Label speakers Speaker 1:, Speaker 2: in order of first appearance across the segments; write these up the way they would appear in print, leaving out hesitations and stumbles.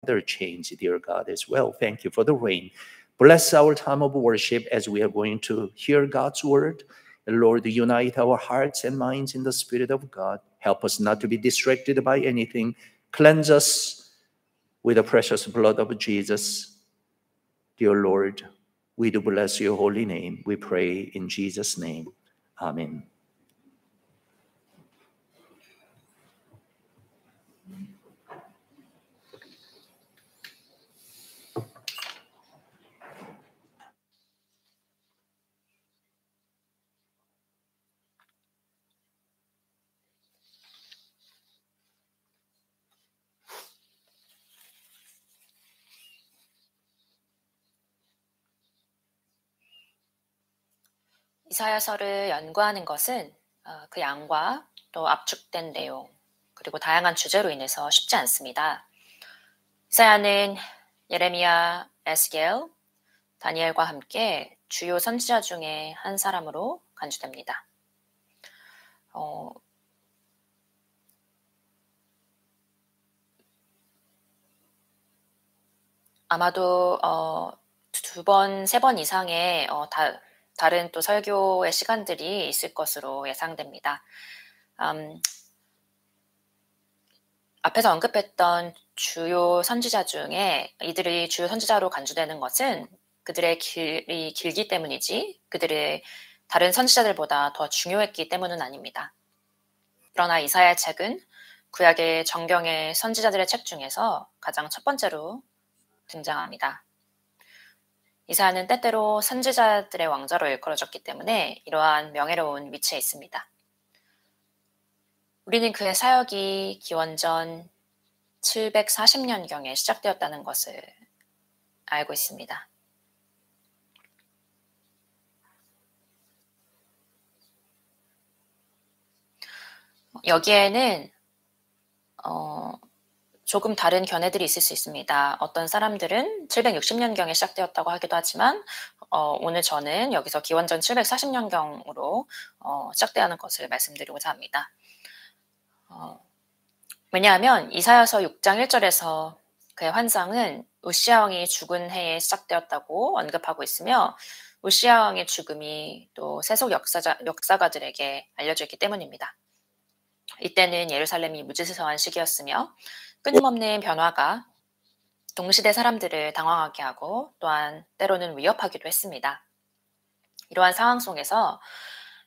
Speaker 1: weather change, dear God, as well. Thank you for the rain. Bless our time of worship as we are going to hear God's word. Lord, unite our hearts and minds in the Spirit of God. Help us not to be distracted by anything. Cleanse us with the precious blood of Jesus. Dear Lord, we do bless your holy name. We pray in Jesus' name. Amen.
Speaker 2: 이사야서를 연구하는 것은 그 양과 또 압축된 내용 그리고 다양한 주제로 인해서 쉽지 않습니다. 이사야는 예레미야, 에스겔, 다니엘과 함께 주요 선지자 중에 한 사람으로 간주됩니다. 아마도 2번, 3번 이상의 다른 또 설교의 시간들이 있을 것으로 예상됩니다. 앞에서 언급했던 주요 선지자 중에 이들이 주요 선지자로 간주되는 것은 그들의 길이 길기 때문이지 그들의 다른 선지자들보다 더 중요했기 때문은 아닙니다. 그러나 이사야 책은 구약의 정경의 선지자들의 책 중에서 가장 첫 번째로 등장합니다. 이사야는 때때로 선지자들의 왕자로 일컬어졌기 때문에 이러한 명예로운 위치에 있습니다. 우리는 그의 사역이 기원전 740년경에 시작되었다는 것을 알고 있습니다. 여기에는 조금 다른 견해들이 있을 수 있습니다. 어떤 사람들은 760년경에 시작되었다고 하기도 하지만 오늘 저는 여기서 기원전 740년경으로 시작되는 것을 말씀드리고자 합니다. 왜냐하면 이사야서 6장 1절에서 그의 환상은 우시야 왕이 죽은 해에 시작되었다고 언급하고 있으며 우시야 왕의 죽음이 또 세속 역사가들에게 알려져 있기 때문입니다. 이때는 예루살렘이 무지서한 시기였으며 끊임없는 변화가 동시대 사람들을 당황하게 하고 또한 때로는 위협하기도 했습니다. 이러한 상황 속에서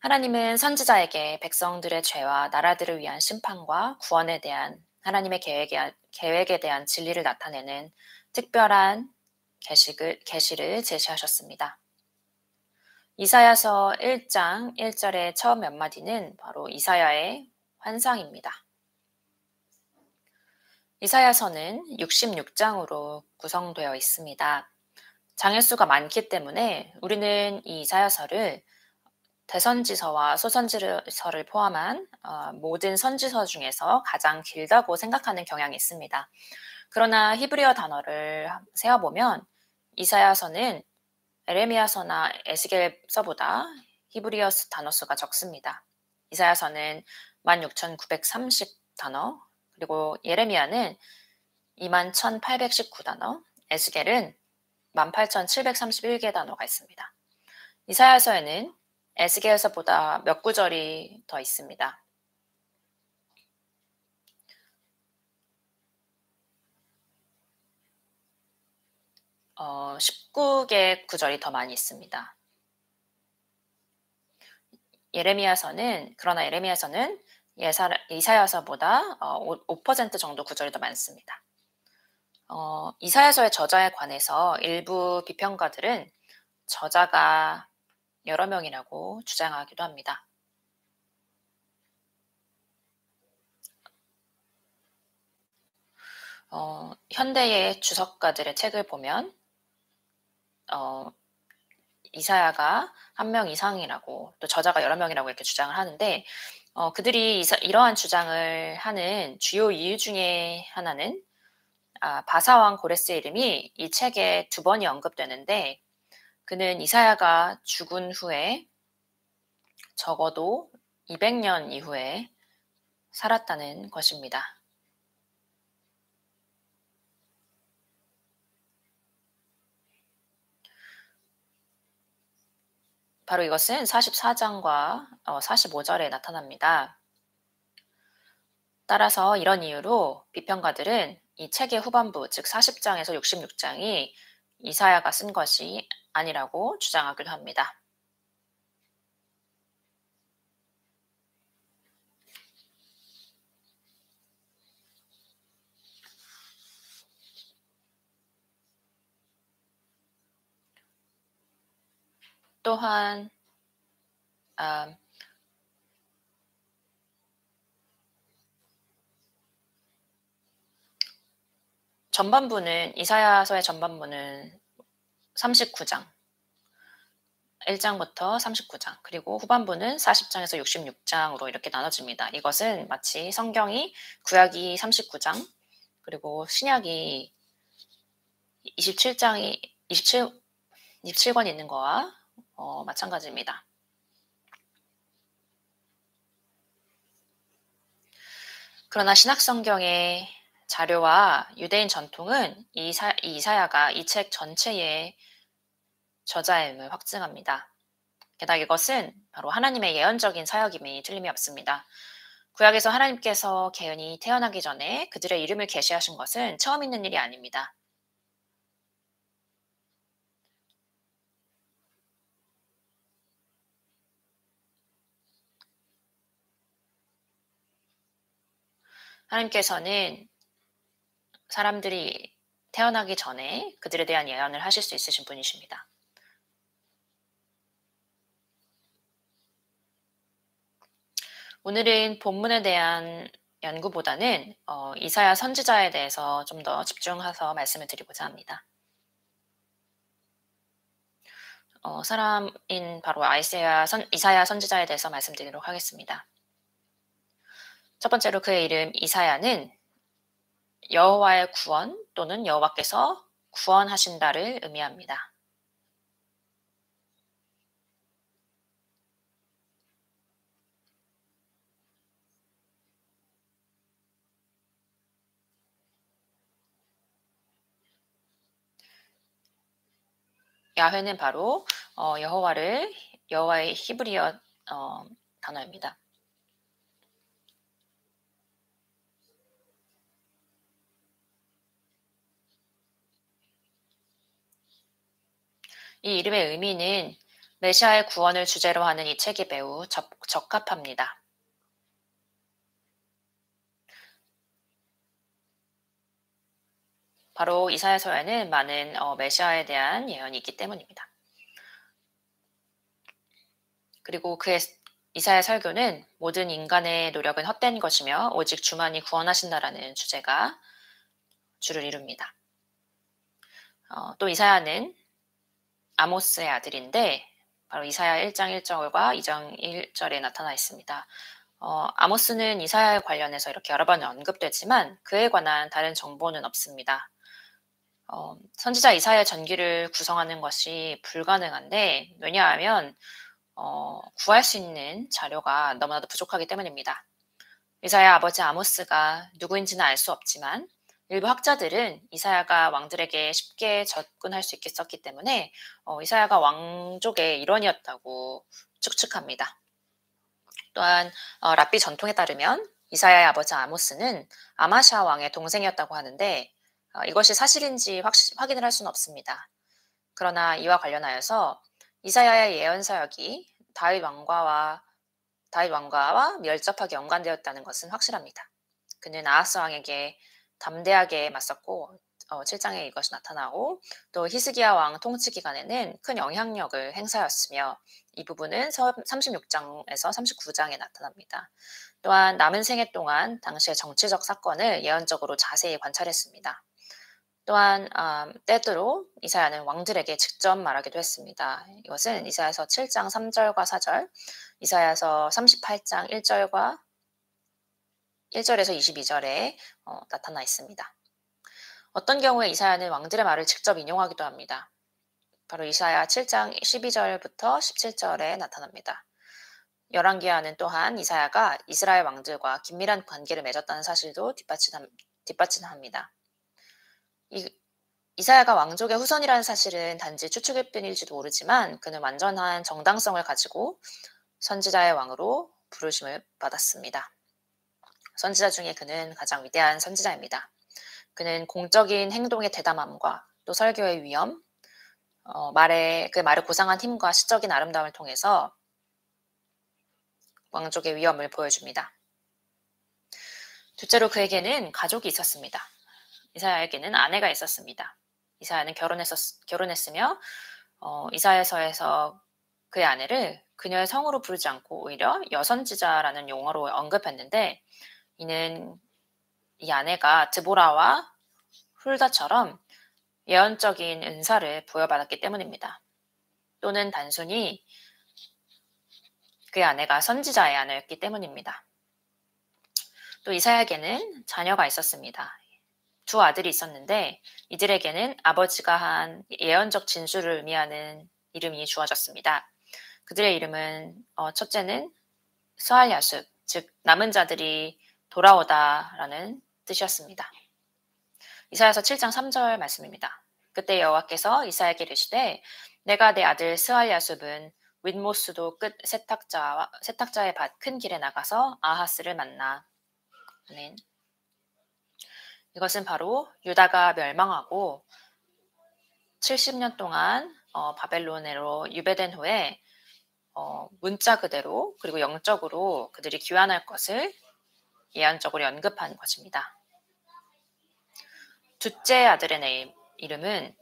Speaker 2: 하나님은 선지자에게 백성들의 죄와 나라들을 위한 심판과 구원에 대한 하나님의 계획에 대한 진리를 나타내는 특별한 계시를 제시하셨습니다. 이사야서 1장 1절의 처음 몇 마디는 바로 이사야의 환상입니다. 이사야서는 66장으로 구성되어 있습니다. 장일수가 많기 때문에 우리는 이 이사야서를 대선지서와 소선지서를 포함한 모든 선지서 중에서 가장 길다고 생각하는 경향이 있습니다. 그러나 히브리어 단어를 세어보면 이사야서는 에레미야서나 에스겔서보다 히브리어 단어 수가 적습니다. 이사야서는 16,930 단어, 그리고 예레미야는 21,819단어, 에스겔은 18,731개 단어가 있습니다. 이사야서에는 에스겔서보다 몇 구절이 더 있습니다. 어, 19개 구절이 더 많이 있습니다. 그러나 예레미야서는 이사야서보다 5% 정도 구절이 더 많습니다. 이사야서의 저자에 관해서 일부 비평가들은 저자가 여러 명이라고 주장하기도 합니다. 현대의 주석가들의 책을 보면 이사야가 한 명 이상이라고 또 저자가 여러 명이라고 이렇게 주장을 하는데 그들이 이러한 주장을 하는 주요 이유 중에 하나는 바사왕 고레스의 이름이 이 책에 2번이 언급되는데 그는 이사야가 죽은 후에 적어도 200년 이후에 살았다는 것입니다. 바로 이것은 44장과 45절에 나타납니다. 따라서 이런 이유로 비평가들은 이 책의 후반부, 즉 40장에서 66장이 이사야가 쓴 것이 아니라고 주장하기도 합니다. 또한 전반부는 이사야서의 전반부는 39장 1장부터 39장 그리고 후반부는 40장에서 66장으로 이렇게 나눠집니다. 이것은 마치 성경이 구약이 39장 그리고 신약이 27권이 있는 거와 마찬가지입니다. 그러나 신약성경의 자료와 유대인 전통은 이사야가 이 책 전체의 저자임을 확증합니다. 게다가 이것은 바로 하나님의 예언적인 사역임이 틀림이 없습니다. 구약에서 하나님께서 개인이 태어나기 전에 그들의 이름을 계시하신 것은 처음 있는 일이 아닙니다. 하나님께서는 사람들이 태어나기 전에 그들에 대한 예언을 하실 수 있으신 분이십니다. 오늘은 본문에 대한 연구보다는 이사야 선지자에 대해서 좀 더 집중해서 말씀을 드리고자 합니다. 사람인 바로 이사야 선지자에 대해서 말씀드리도록 하겠습니다. 첫 번째로 그의 이름 이사야는 여호와의 구원 또는 여호와께서 구원하신다를 의미합니다. 야훼는 바로 여호와의 히브리어 단어입니다. 이 이름의 의미는 메시아의 구원을 주제로 하는 이 책이 매우 적합합니다. 바로 이사야서에는 많은 메시아에 대한 예언이 있기 때문입니다. 그리고 이사야 설교는 모든 인간의 노력은 헛된 것이며 오직 주만이 구원하신다라는 주제가 주를 이룹니다. 또 이사야는 아모스의 아들인데 바로 이사야 1장 1절과 2장 1절에 나타나 있습니다. 아모스는 이사야에 관련해서 이렇게 여러 번 언급되지만 그에 관한 다른 정보는 없습니다. 선지자 이사야의 전기를 구성하는 것이 불가능한데 왜냐하면 구할 수 있는 자료가 너무나도 부족하기 때문입니다. 이사야 아버지 아모스가 누구인지는 알 수 없지만 일부 학자들은 이사야가 왕들에게 쉽게 접근할 수 있었기 때문에 이사야가 왕족의 일원이었다고 추측합니다. 또한 랍비 전통에 따르면 이사야의 아버지 아모스는 아마샤 왕의 동생이었다고 하는데 이것이 사실인지 확인을 할 수는 없습니다. 그러나 이와 관련하여서 이사야의 예언 사역이 다윗 왕가와 밀접하게 연관되었다는 것은 확실합니다. 그는 아하스 왕에게 담대하게 맞섰고 7장에 이것이 나타나고 또 히스기야 왕 통치 기간에는 큰 영향력을 행사하였으며 이 부분은 36장에서 39장에 나타납니다. 또한 남은 생애 동안 당시의 정치적 사건을 예언적으로 자세히 관찰했습니다. 또한 때때로 이사야는 왕들에게 직접 말하기도 했습니다. 이것은 이사야서 7장 3절과 4절, 이사야서 38장 1절에서 22절에 나타나 있습니다. 어떤 경우에 이사야는 왕들의 말을 직접 인용하기도 합니다. 바로 이사야 7장 12절부터 17절에 나타납니다. 열왕기하는 또한 이사야가 이스라엘 왕들과 긴밀한 관계를 맺었다는 사실도 뒷받침합니다. 이사야가 왕족의 후손이라는 사실은 단지 추측일 뿐일지도 모르지만 그는 완전한 정당성을 가지고 선지자의 왕으로 부르심을 받았습니다. 선지자 중에 그는 가장 위대한 선지자입니다. 그는 공적인 행동의 대담함과 또 설교의 위엄, 그 말을 고상한 힘과 시적인 아름다움을 통해서 왕족의 위엄을 보여줍니다. 둘째로 그에게는 가족이 있었습니다. 이사야에게는 아내가 있었습니다. 이사야는 결혼했으며 이사야서에서 그의 아내를 그녀의 성으로 부르지 않고 오히려 여선지자라는 용어로 언급했는데 이는 이 아내가 드보라와 훌다처럼 예언적인 은사를 부여받았기 때문입니다. 또는 단순히 그의 아내가 선지자의 아내였기 때문입니다. 또 이사야에게는 자녀가 있었습니다. 두 아들이 있었는데 이들에게는 아버지가 한 예언적 진술을 의미하는 이름이 주어졌습니다. 그들의 이름은 첫째는 스알야숲, 즉 남은 자들이 돌아오다라는 뜻이었습니다. 이사야서 7장 3절 말씀입니다. 그때 여호와께서 이사야에게 이르시되 내가 내 아들 스알야숲은 윗모스도 끝 세탁자의 밭 큰 길에 나가서 아하스를 만나. 아멘. 이것은 바로 유다가 멸망하고 70년 동안 바벨론으로 유배된 후에 문자 그대로 그리고 영적으로 그들이 귀환할 것을 예언적으로 언급한 것입니다. 둘째 아들의 이름은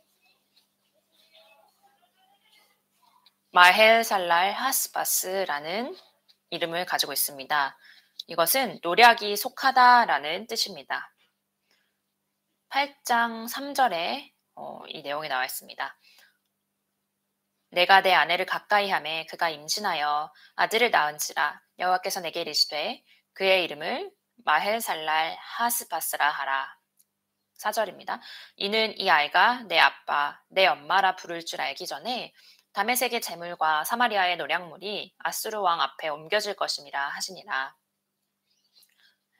Speaker 2: 마헬살랄 하스바스라는 이름을 가지고 있습니다. 이것은 노략이 속하다라는 뜻입니다. 8장 3절에 이 내용이 나와 있습니다. 내가 내 아내를 가까이 하매 그가 임신하여 아들을 낳은지라 여호와께서 내게 이르시되 그의 이름을 마헬살랄 하스바스라 하라. 4절입니다. 이는 이 아이가 내 아빠, 내 엄마라 부를 줄 알기 전에 다메섹의 재물과 사마리아의 노략물이 아수르 왕 앞에 옮겨질 것임이라 하시니라.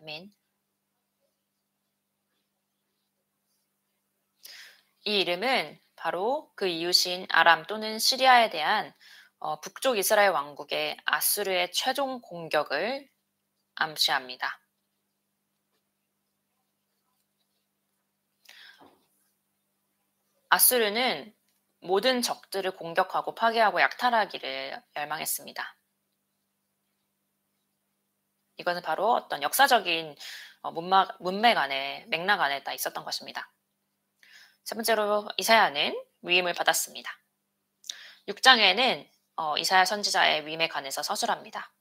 Speaker 2: 아멘. 이 이름은 바로 그 이웃인 아람 또는 시리아에 대한 북쪽 이스라엘 왕국의 아수르의 최종 공격을 암시합니다. 아수르는 모든 적들을 공격하고 파괴하고 약탈하기를 열망했습니다. 이것은 바로 어떤 역사적인 문맥 안에 맥락 안에 다 있었던 것입니다. 세 번째로 이사야는 위임을 받았습니다. 6장에는 이사야 선지자의 위임에 관해서 서술합니다.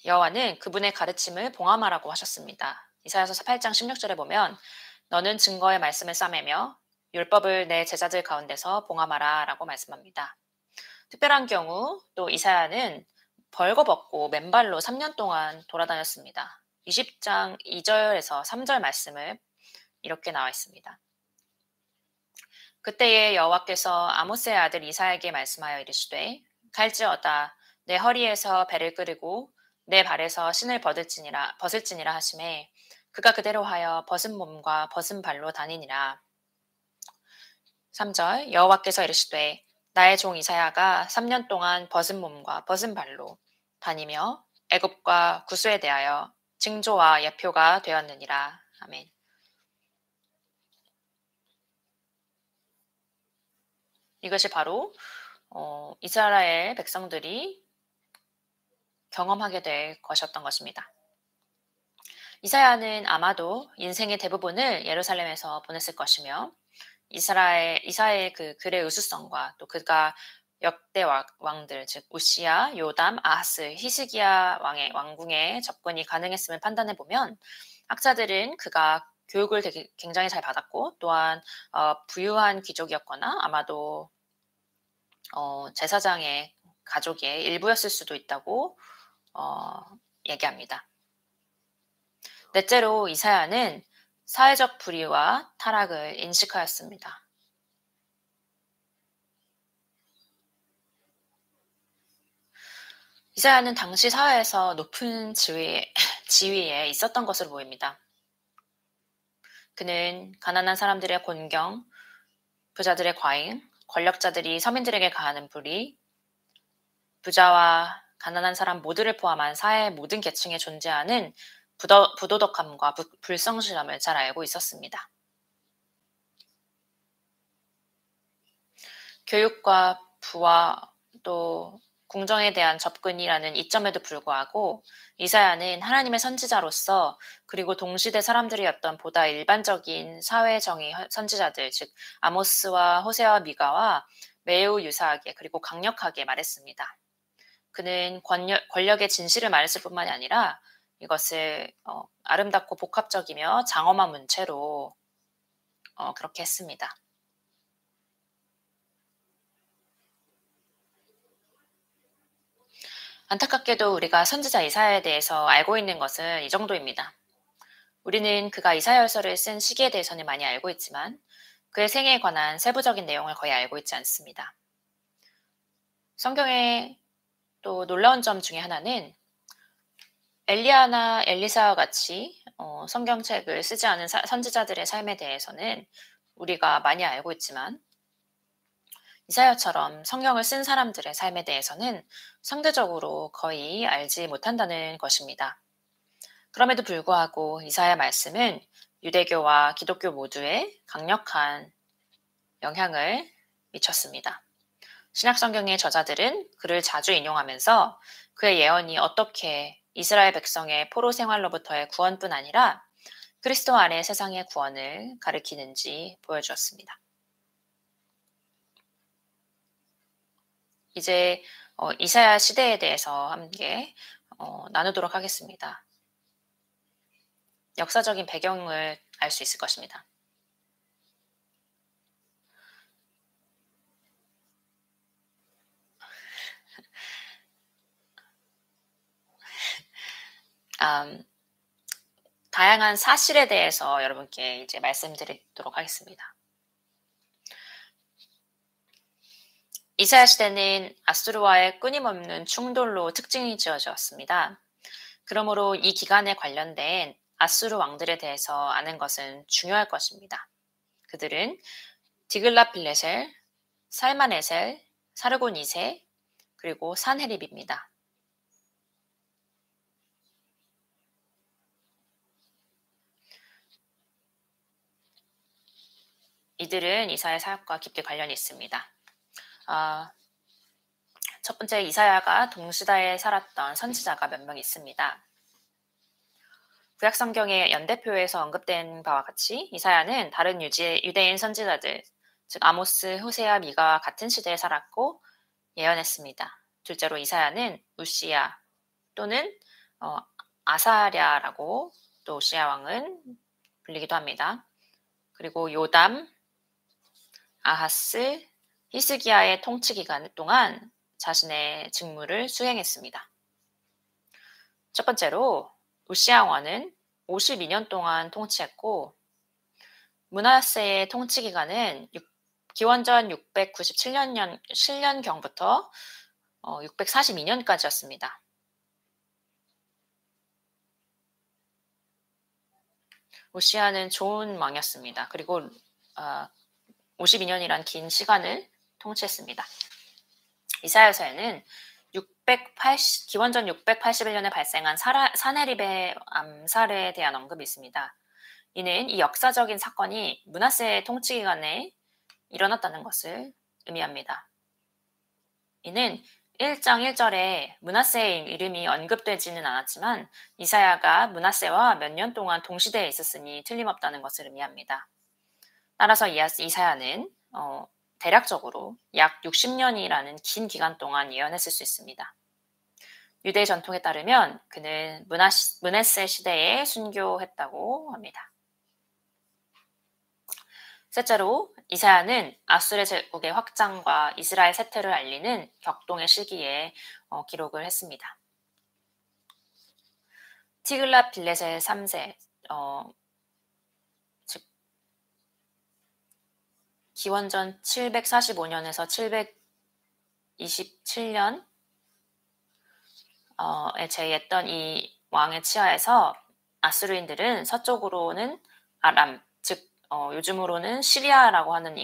Speaker 2: 여호와는 그분의 가르침을 봉함하라고 하셨습니다. 이사야서 8장 16절에 보면 너는 증거의 말씀을 싸매며 율법을 내 제자들 가운데서 봉함하라 라고 말씀합니다. 특별한 경우 또 이사야는 벌거벗고 맨발로 3년 동안 돌아다녔습니다. 20장 2절에서 3절 말씀을 이렇게 나와 있습니다. 그때에 여호와께서 아모스의 아들 이사야에게 말씀하여 이르시되 갈지어다 내 허리에서 배를 끄르고 내 발에서 신을 벗을지니라 하시매 그가 그대로 하여 벗은 몸과 벗은 발로 다니니라. 3절 여호와께서 이르시되 나의 종 이사야가 3년 동안 벗은 몸과 벗은 발로 다니며 애굽과 구스에 대하여 징조와 예표가 되었느니라. 아멘. 이것이 바로 이스라엘 백성들이 경험하게 될 것이었던 것입니다. 이사야는 아마도 인생의 대부분을 예루살렘에서 보냈을 것이며 이사야의 그 글의 의수성과 또 그가 역대 왕들 즉 우시야, 요담, 아하스, 히스기야 왕의 왕궁에 접근이 가능했음을 판단해 보면 학자들은 그가 교육을 되게 굉장히 잘 받았고 또한 부유한 귀족이었거나 아마도 제사장의 가족의 일부였을 수도 있다고 얘기합니다. 넷째로 이사야는 사회적 불의와 타락을 인식하였습니다. 이사야는 당시 사회에서 높은 지위에 있었던 것으로 보입니다. 그는 가난한 사람들의 곤경, 부자들의 과잉, 권력자들이 서민들에게 가하는 불의, 부자와 가난한 사람 모두를 포함한 사회의 모든 계층에 존재하는 부도덕함과 불성실함을 잘 알고 있었습니다. 교육과 부와 또 궁정에 대한 접근이라는 이점에도 불구하고 이사야는 하나님의 선지자로서 그리고 동시대 사람들이었던 보다 일반적인 사회정의 선지자들, 즉 아모스와 호세아와 미가와 매우 유사하게 그리고 강력하게 말했습니다. 그는 권력의 진실을 말했을 뿐만이 아니라 이것을 아름답고 복합적이며 장엄한 문체로 그렇게 했습니다. 안타깝게도 우리가 선지자 이사야에 대해서 알고 있는 것은 이 정도입니다. 우리는 그가 이사야서를 쓴 시기에 대해서는 많이 알고 있지만 그의 생애에 관한 세부적인 내용을 거의 알고 있지 않습니다. 성경의 또 놀라운 점 중에 하나는 엘리야나 엘리사와 같이 성경책을 쓰지 않은 선지자들의 삶에 대해서는 우리가 많이 알고 있지만 이사야처럼 성경을 쓴 사람들의 삶에 대해서는 상대적으로 거의 알지 못한다는 것입니다. 그럼에도 불구하고 이사야 말씀은 유대교와 기독교 모두에 강력한 영향을 미쳤습니다. 신약성경의 저자들은 그를 자주 인용하면서 그의 예언이 어떻게 이스라엘 백성의 포로 생활로부터의 구원뿐 아니라 그리스도 안에 세상의 구원을 가리키는지 보여주었습니다. 이제 이사야 시대에 대해서 함께 나누도록 하겠습니다. 역사적인 배경을 알 수 있을 것입니다. 다양한 사실에 대해서 여러분께 이제 말씀드리도록 하겠습니다. 이사야 시대는 아수르와의 끊임없는 충돌로 특징이 지어졌습니다. 그러므로 이 기간에 관련된 아수르 왕들에 대해서 아는 것은 중요할 것입니다. 그들은 디글랏빌레셀, 살마네셀, 사르곤 2세, 그리고 산헤립입니다. 이들은 이사야 사역과 깊게 관련이 있습니다. 첫 번째 이사야가 동시다에 살았던 선지자가 몇 명 있습니다. 구약성경의 연대표에서 언급된 바와 같이 이사야는 다른 유대인 선지자들, 즉 아모스, 호세아, 미가와 같은 시대에 살았고 예언했습니다. 둘째로 이사야는 우시야 또는 아사랴라고 또 우시야 왕은 불리기도 합니다. 그리고 요담, 아하스, 히스기야의 통치 기간 동안 자신의 직무를 수행했습니다. 첫 번째로 우시야 왕은 52년 동안 통치했고 므낫세의 통치 기간은 기원전 697년경부터 642년까지였습니다. 우시야는 좋은 왕이었습니다. 그리고 52년이란 긴 시간을 통치했습니다. 이사야서에는 기원전 681년에 발생한 산헤립의 암살에 대한 언급이 있습니다. 이는 이 역사적인 사건이 므낫세의 통치 기간에 일어났다는 것을 의미합니다. 이는 1장 1절에 므낫세의 이름이 언급되지는 않았지만 이사야가 므낫세와 몇 년 동안 동시대에 있었으니 틀림없다는 것을 의미합니다. 따라서 이사야는 대략적으로 약 60년이라는 긴 기간 동안 예언했을 수 있습니다. 유대 전통에 따르면 그는 므낫세 시대에 순교했다고 합니다. 셋째로 이사야는 아수르 제국의 확장과 이스라엘 쇠퇴를 알리는 격동의 시기에 기록을 했습니다. 티글랏빌레셀 3세, 즉 기원전 745년에서 727년에 제위했던 이 왕의 치하에서 아수르인들은 서쪽으로는 아람, 즉 요즘으로는 시리아라고 하는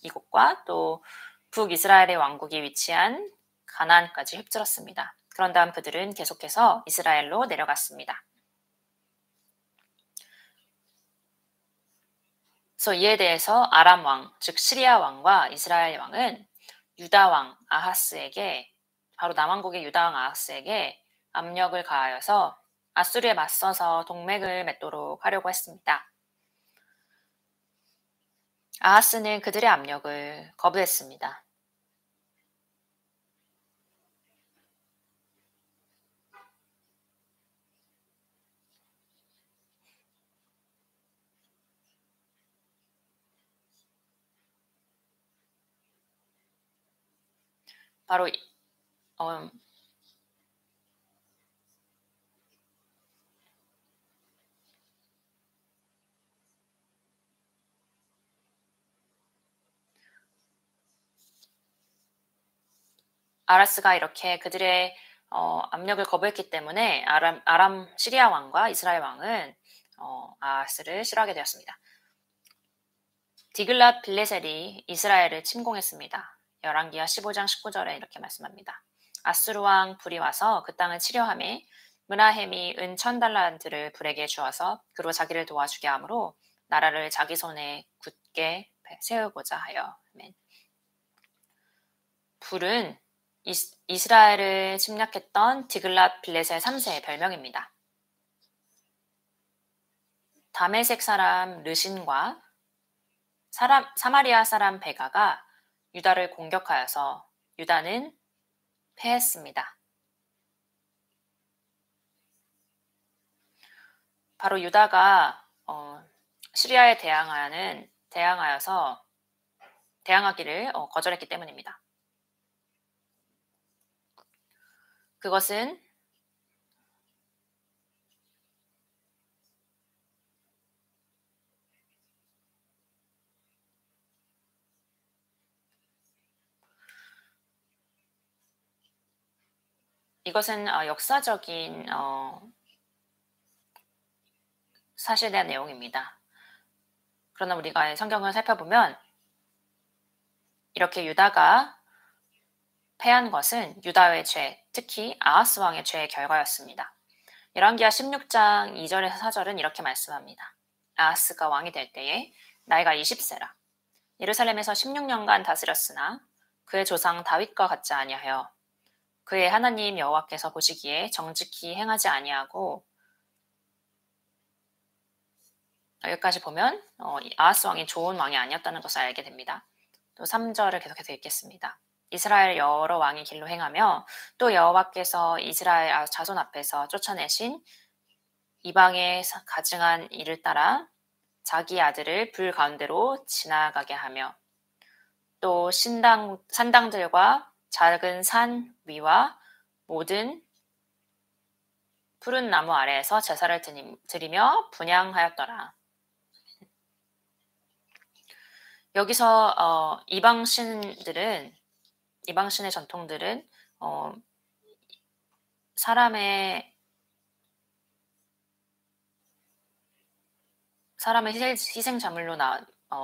Speaker 2: 이곳과 또 북이스라엘의 왕국이 위치한 가나안까지 휩쓸었습니다. 그런 다음 그들은 계속해서 이스라엘로 내려갔습니다. 그래서 이에 대해서 아람 왕, 즉 시리아 왕과 이스라엘 왕은 유다 왕 아하스에게, 바로 남왕국의 유다 왕 아하스에게 압력을 가하여서 아수르에 맞서서 동맹을 맺도록 하려고 했습니다. 아하스는 그들의 압력을 거부했습니다. 바로 아하스가 이렇게 그들의 압력을 거부했기 때문에 아람 시리아 왕과 이스라엘 왕은 아하스를 싫어하게 되었습니다. 디글랏 빌레셀이 이스라엘을 침공했습니다. 열왕기하 15장 19절에 이렇게 말씀합니다. 아수르 왕 불이 와서 그 땅을 치려하며 므나헴이 은 1000달란트를 불에게 주어서 그로 자기를 도와주게 하므로 나라를 자기 손에 굳게 세우고자 하여. 아멘. 불은 이스라엘을 침략했던 디글랏 빌레셀 3세의 별명입니다. 다메섹 사람 르신과 사마리아 사람 베가가 유다를 공격하여서 유다는 패했습니다. 바로 유다가 시리아에 대항하기를 거절했기 때문입니다. 그것은 역사적인 사실에 대한 내용입니다. 그러나 우리가 성경을 살펴보면 이렇게 유다가 패한 것은 유다의 죄, 특히 아하스 왕의 죄의 결과였습니다. 열왕기하 16장 2절에서 4절은 이렇게 말씀합니다. 아하스가 왕이 될 때에 나이가 20세라. 예루살렘에서 16년간 다스렸으나 그의 조상 다윗과 같지 아니하여 그의 하나님 여호와께서 보시기에 정직히 행하지 아니하고, 여기까지 보면 아하스 왕이 좋은 왕이 아니었다는 것을 알게 됩니다. 또 3절을 계속해서 읽겠습니다. 이스라엘 여러 왕의 길로 행하며 또 여호와께서 이스라엘 자손 앞에서 쫓아내신 이방의 가증한 일을 따라 자기 아들을 불 가운데로 지나가게 하며 또 산당들과 작은 산 위와 모든 푸른 나무 아래에서 제사를 드리며 분향하였더라. 여기서 이방신의 전통들은 사람의 희생 제물로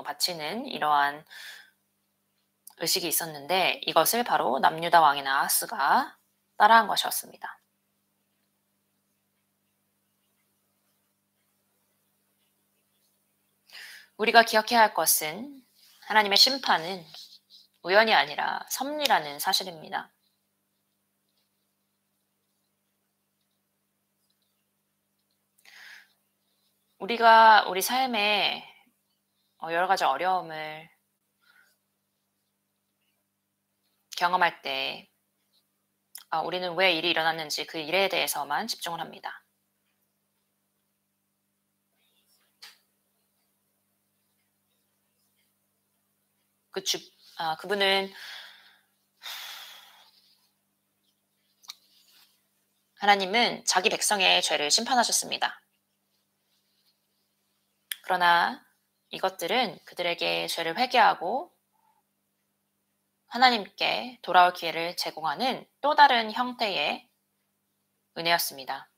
Speaker 2: 바치는 이러한 의식이 있었는데 이것을 바로 남유다 왕인 아하스가 따라한 것이었습니다. 우리가 기억해야 할 것은 하나님의 심판은 우연이 아니라 섭리라는 사실입니다. 우리가 우리 삶에 여러 가지 어려움을 경험할 때 우리는 왜 일이 일어났는지 그 일에 대해서만 집중을 합니다. 그분은 하나님은 자기 백성의 죄를 심판하셨습니다. 그러나 이것들은 그들에게 죄를 회개하고 하나님께 돌아올 기회를 제공하는 또 다른 형태의 은혜였습니다.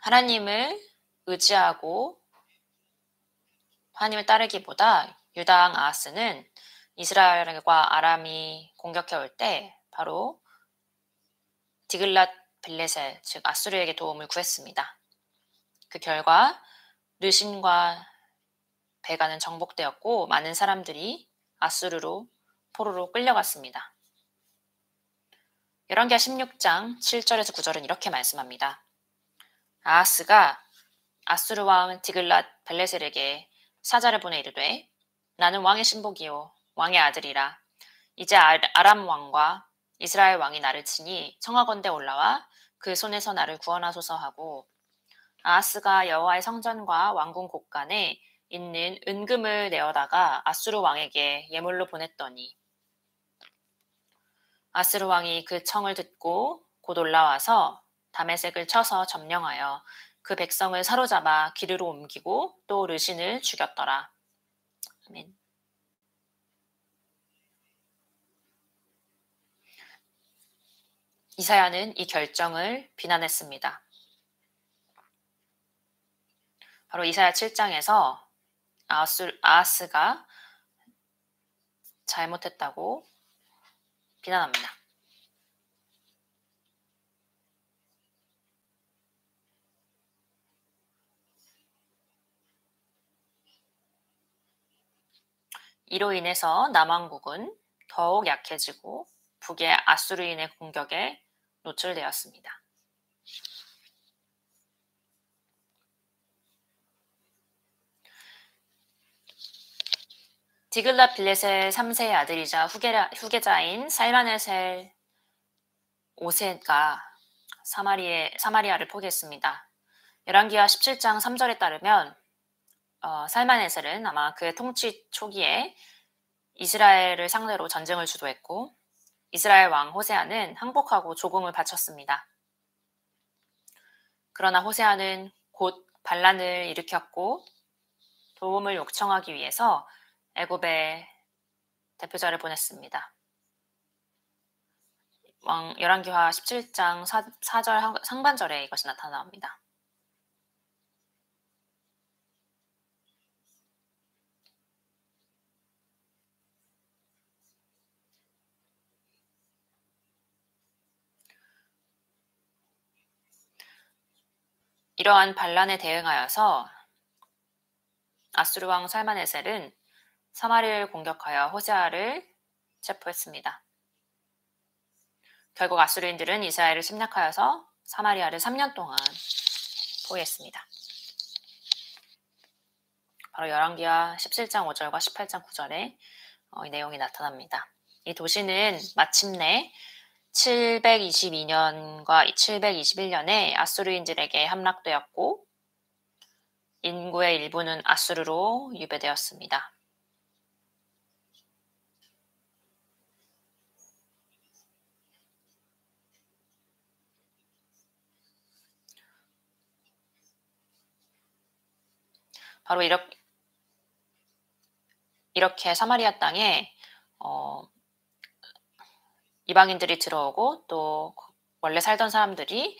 Speaker 2: 하나님을 의지하고 하나님을 따르기보다 유다 왕 아하스는 이스라엘과 아람이 공격해 올 때 바로 디글랏 빌레셀, 즉 아수르에게 도움을 구했습니다. 그 결과 르신과 베가는 정복되었고 많은 사람들이 아수르로 포로로 끌려갔습니다. 열왕기하 16장 7절에서 9절은 이렇게 말씀합니다. 아하스가 아수르 왕 디글랏 빌레셀에게 사자를 보내 이르되 나는 왕의 신복이요 왕의 아들이라. 이제 아람 왕과 이스라엘 왕이 나를 치니 청하건대 올라와 그 손에서 나를 구원하소서 하고 아하스가 여호와의 성전과 왕궁 곳간에 있는 은금을 내어다가 아수르 왕에게 예물로 보냈더니 아수르 왕이 그 청을 듣고 곧 올라와서 다메섹을 쳐서 점령하여 그 백성을 사로잡아 기르로 옮기고 또 르신을 죽였더라. 아멘. 이사야는 이 결정을 비난했습니다. 바로 이사야 7장에서 아하스가 잘못했다고 비난합니다. 이로 인해서 남왕국은 더욱 약해지고 북의 아수르인의 공격에 노출되었습니다. 디글랏 빌레셀 3세의 아들이자 후계자인 살마네셀 5세가 사마리아를 포기했습니다. 열왕기하 17장 3절에 따르면 살마네셀은 아마 그의 통치 초기에 이스라엘을 상대로 전쟁을 주도했고 이스라엘 왕 호세아는 항복하고 조공을 바쳤습니다. 그러나 호세아는 곧 반란을 일으켰고 도움을 요청하기 위해서 애굽에 대표자를 보냈습니다. 열왕기하 17장 4절 상반절에 이것이 나타납니다. 이러한 반란에 대응하여서 아수르 왕 살마네셀은 사마리아를 공격하여 호세아를 체포했습니다. 결국 아수르인들은 이스라엘을 침략하여서 사마리아를 3년 동안 포위했습니다. 바로 열왕기하 17장 5절과 18장 9절에 이 내용이 나타납니다. 이 도시는 마침내 722년과 721년에 아수르인들에게 함락되었고 인구의 일부는 아수르로 유배되었습니다. 바로 이렇게 사마리아 땅에 이방인들이 들어오고 또 원래 살던 사람들이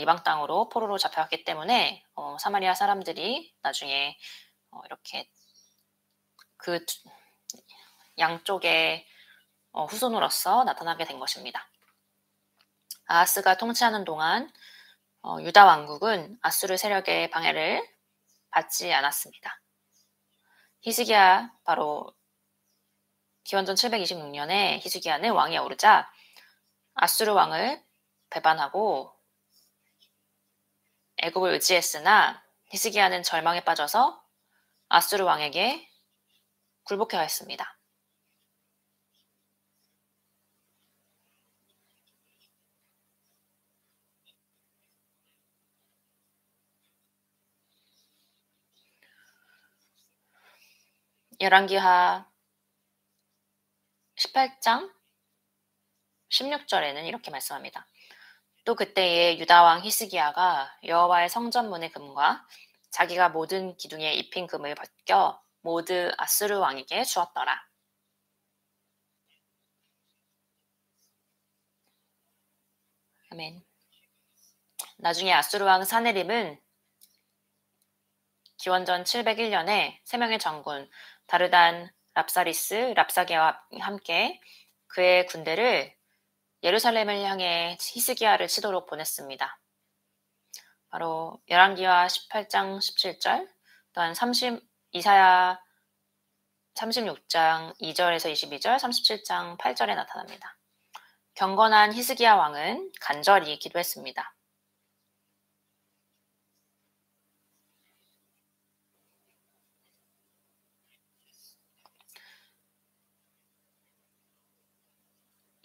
Speaker 2: 이방 땅으로 포로로 잡혀왔기 때문에 사마리아 사람들이 나중에 이렇게 그 양쪽의 후손으로서 나타나게 된 것입니다. 아하스가 통치하는 동안 유다 왕국은 아수르 세력의 방해를 받지 않았습니다. 히스기야 바로 기원전 726년에 히스기야는 왕위에 오르자 아수르 왕을 배반하고 애굽을 의지했으나 히스기야는 절망에 빠져서 아수르 왕에게 굴복해야 했습니다. 열왕기하 18장 16절에는 이렇게 말씀합니다. 또 그때에 유다 왕 히스기야가 여호와의 성전문의 금과 자기가 모든 기둥에 입힌 금을 벗겨 모두 아수르 왕에게 주었더라. 아멘. 나중에 아수르 왕 사네립은 기원전 701년에 세 명의 장군 다르단, 랍사리스, 랍사게와 함께 그의 군대를 예루살렘을 향해 히스기야를 치도록 보냈습니다. 바로 열왕기하 18장 17절, 또한 이사야 36장 2절에서 22절, 37장 8절에 나타납니다. 경건한 히스기야 왕은 간절히 기도했습니다.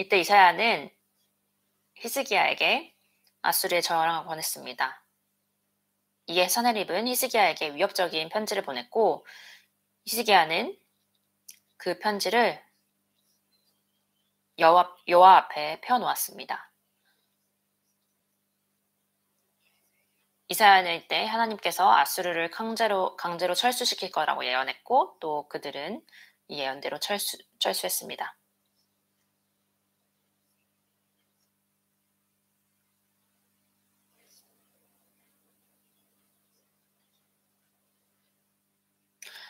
Speaker 2: 이때 이사야는 히스기야에게 아수르의 저항을 권했습니다. 이에 사네립은 히스기야에게 위협적인 편지를 보냈고 히스기야는 그 편지를 여호와 앞에 펴놓았습니다. 이사야는 이때 하나님께서 아수르를 강제로 철수시킬 거라고 예언했고 또 그들은 이 예언대로 철수했습니다.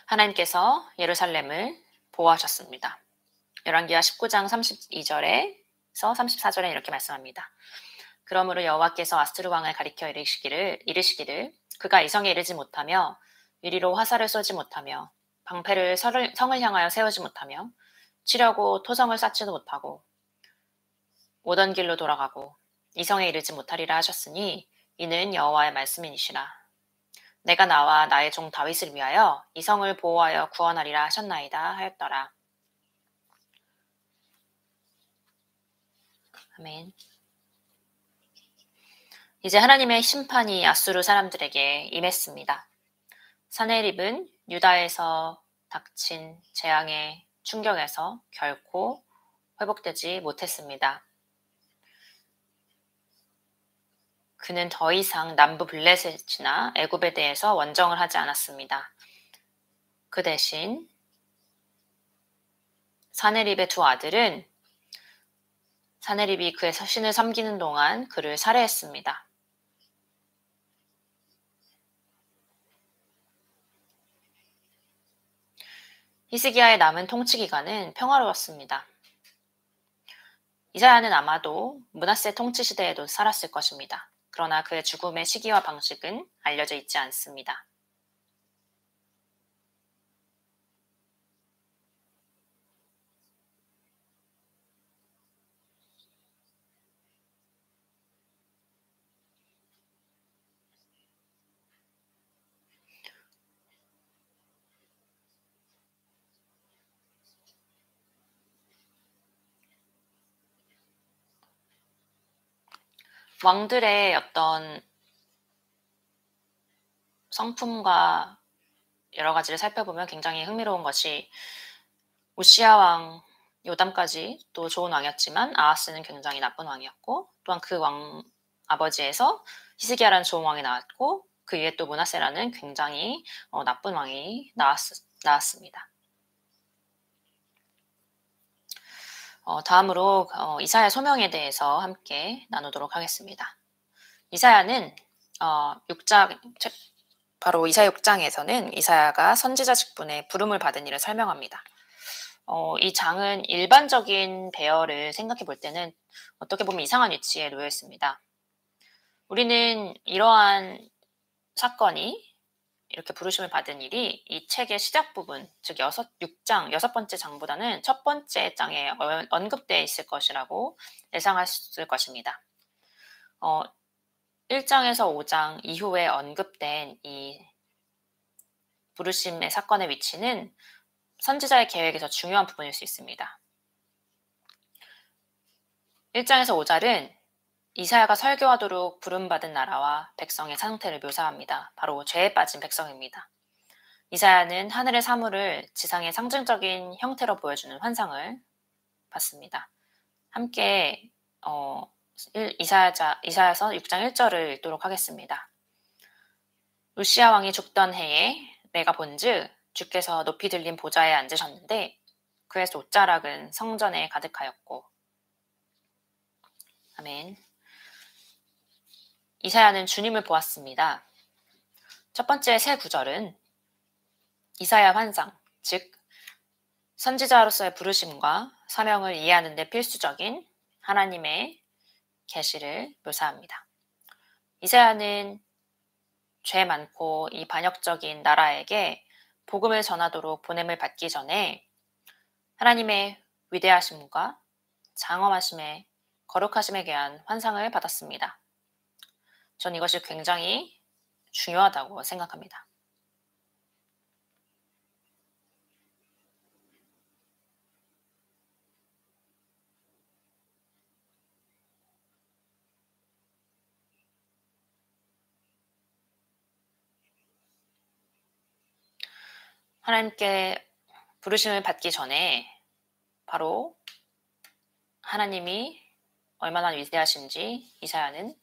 Speaker 2: 하나님께서 예루살렘을 보호하셨습니다. 열왕기하 19장 32절에서 34절에 이렇게 말씀합니다. 그러므로 여호와께서 아수르 왕을 가리켜 이르시기를 그가 이성에 이르지 못하며 유리로 화살을 쏘지 못하며 방패를 성을 향하여 세우지 못하며 치려고 토성을 쌓지도 못하고 오던 길로 돌아가고 이성에 이르지 못하리라 하셨으니 이는 여호와의 말씀이니시라. 내가 나와 나의 종 다윗을 위하여 이 성을 보호하여 구원하리라 하셨나이다 하였더라. 아멘. 이제 하나님의 심판이 아수르 사람들에게 임했습니다. 사네립은 유다에서 닥친 재앙의 충격에서 결코 회복되지 못했습니다. 그는 더 이상 남부 블레셋이나 애굽에 대해서 원정을 하지 않았습니다. 그 대신 사네립의 두 아들은 사네립이 그의 신을 섬기는 동안 그를 살해했습니다. 히스기야의 남은 통치 기간은 평화로웠습니다. 이사야는 아마도 므낫세 통치 시대에도 살았을 것입니다. 그러나 그의 죽음의 시기와 방식은 알려져 있지 않습니다. 왕들의 어떤 성품과 여러 가지를 살펴보면 굉장히 흥미로운 것이 우시야 왕, 요담까지 또 좋은 왕이었지만 아하스는 굉장히 나쁜 왕이었고 또한 그 왕 아버지에서 히스기야라는 좋은 왕이 나왔고 그 위에 또 므낫세라는 굉장히 나쁜 왕이 나왔습니다. 다음으로 이사야 소명에 대해서 함께 나누도록 하겠습니다. 이사야는 바로 이사야 6장에서는 이사야가 선지자 직분에 부름을 받은 일을 설명합니다. 이 장은 일반적인 배열을 생각해 볼 때는 어떻게 보면 이상한 위치에 놓여 있습니다. 우리는 이러한 사건이 이렇게 부르심을 받은 일이 이 책의 시작 부분, 즉 6장, 6번째 장보다는 첫 번째 장에 언급되어 있을 것이라고 예상했을 것입니다. 1장에서 5장 이후에 언급된 이 부르심의 사건의 위치는 선지자의 계획에서 중요한 부분일 수 있습니다. 1장에서 5절은 이사야가 설교하도록 부름받은 나라와 백성의 상태를 묘사합니다. 바로 죄에 빠진 백성입니다. 이사야는 하늘의 사물을 지상의 상징적인 형태로 보여주는 환상을 봤습니다. 함께 이사야서 6장 1절을 읽도록 하겠습니다. 우시야 왕이 죽던 해에 내가 본즉 주께서 높이 들린 보좌에 앉으셨는데 그의 돛자락은 성전에 가득하였고. 아멘. 이사야는 주님을 보았습니다. 첫 번째 세 구절은 이사야 환상, 즉 선지자로서의 부르심과 사명을 이해하는 데 필수적인 하나님의 계시를 묘사합니다. 이사야는 죄 많고 이 반역적인 나라에게 복음을 전하도록 보냄을 받기 전에 하나님의 위대하심과 장엄하심에 거룩하심에 대한 환상을 받았습니다. 전 이것이 굉장히 중요하다고 생각합니다. 하나님께 부르심을 받기 전에 바로 하나님이 얼마나 위대하신지 이사야는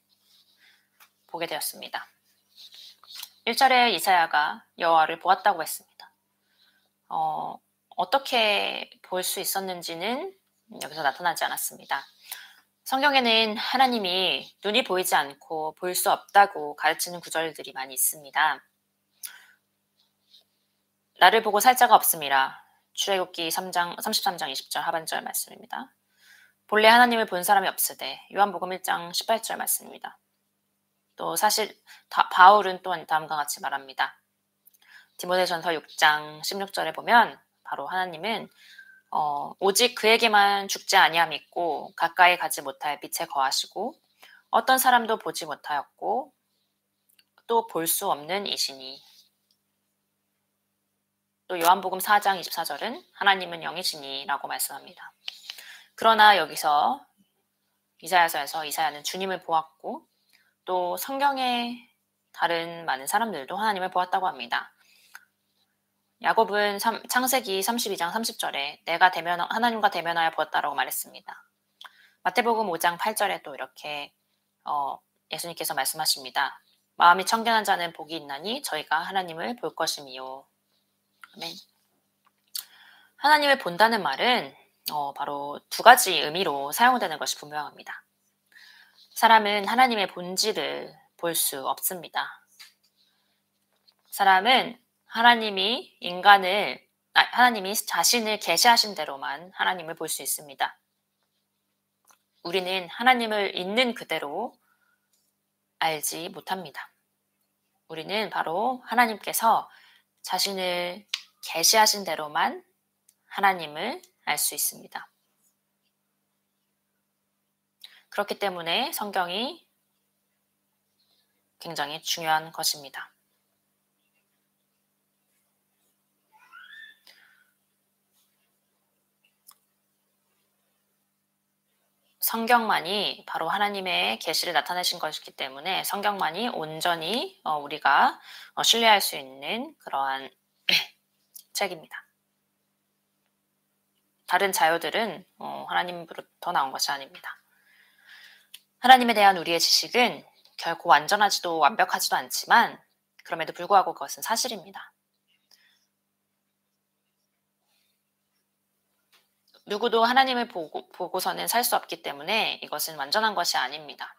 Speaker 2: 보게 되었습니다. 1절에 이사야가 여호와를 보았다고 했습니다. 어떻게 볼 수 있었는지는 여기서 나타나지 않았습니다. 성경에는 하나님이 눈이 보이지 않고 볼 수 없다고 가르치는 구절들이 많이 있습니다. 나를 보고 살 자가 없음이라. 출애굽기 33장 20절 하반절 말씀입니다. 본래 하나님을 본 사람이 없으되 요한복음 1장 18절 말씀입니다. 또 사실 바울은 또한 다음과 같이 말합니다. 디모데전서 6장 16절에 보면 바로 하나님은 오직 그에게만 죽지 아니함 있고 가까이 가지 못할 빛에 거하시고 어떤 사람도 보지 못하였고 또 볼 수 없는 이시니. 또 요한복음 4장 24절은 하나님은 영이시니 라고 말씀합니다. 그러나 여기서 이사야서에서 이사야는 주님을 보았고 또 성경의 다른 많은 사람들도 하나님을 보았다고 합니다. 야곱은 창세기 32장 30절에 내가 하나님과 대면하여 보았다라고 말했습니다. 마태복음 5장 8절에 또 이렇게 예수님께서 말씀하십니다. 마음이 청결한 자는 복이 있나니 저희가 하나님을 볼 것임이요. 아멘. 하나님을 본다는 말은 바로 두 가지 의미로 사용되는 것이 분명합니다. 사람은 하나님의 본질을 볼 수 없습니다. 사람은 하나님이 자신을 계시하신 대로만 하나님을 볼 수 있습니다. 우리는 하나님을 있는 그대로 알지 못합니다. 우리는 바로 하나님께서 자신을 계시하신 대로만 하나님을 알 수 있습니다. 그렇기 때문에 성경이 굉장히 중요한 것입니다. 성경만이 바로 하나님의 계시를 나타내신 것이기 때문에 성경만이 온전히 우리가 신뢰할 수 있는 그러한 책입니다. 다른 자료들은 하나님으로부터 나온 것이 아닙니다. 하나님에 대한 우리의 지식은 결코 완전하지도 완벽하지도 않지만 그럼에도 불구하고 그것은 사실입니다. 누구도 하나님을 보고서는 살 수 없기 때문에 이것은 완전한 것이 아닙니다.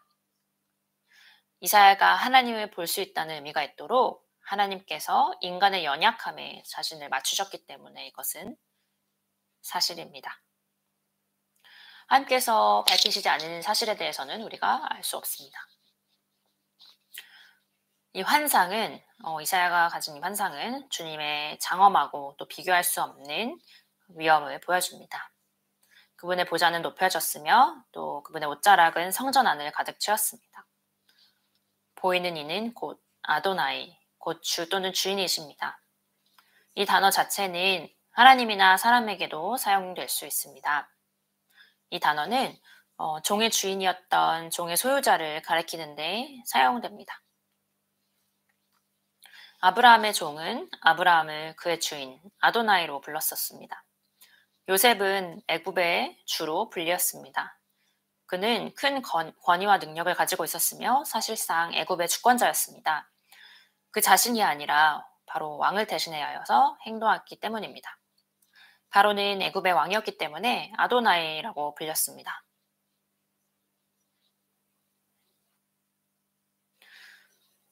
Speaker 2: 이사야가 하나님을 볼 수 있다는 의미가 있도록 하나님께서 인간의 연약함에 자신을 맞추셨기 때문에 이것은 사실입니다. 하나님께서 밝히시지 않은 사실에 대해서는 우리가 알 수 없습니다. 이 환상은 이사야가 가진 이 환상은 주님의 장엄하고 또 비교할 수 없는 위엄을 보여줍니다. 그분의 보좌는 높여졌으며 또 그분의 옷자락은 성전 안을 가득 채웠습니다. 보이는 이는 곧 아도나이, 곧 주 또는 주인이십니다. 이 단어 자체는 하나님이나 사람에게도 사용될 수 있습니다. 이 단어는 종의 주인이었던 종의 소유자를 가리키는 데 사용됩니다. 아브라함의 종은 아브라함을 그의 주인 아도나이로 불렀었습니다. 요셉은 애굽의 주로 불리었습니다. 그는 큰 권위와 능력을 가지고 있었으며 사실상 애굽의 주권자였습니다. 그 자신이 아니라 바로 왕을 대신하여서 행동했기 때문입니다. 바로는 애굽의 왕이었기 때문에 아도나이라고 불렸습니다.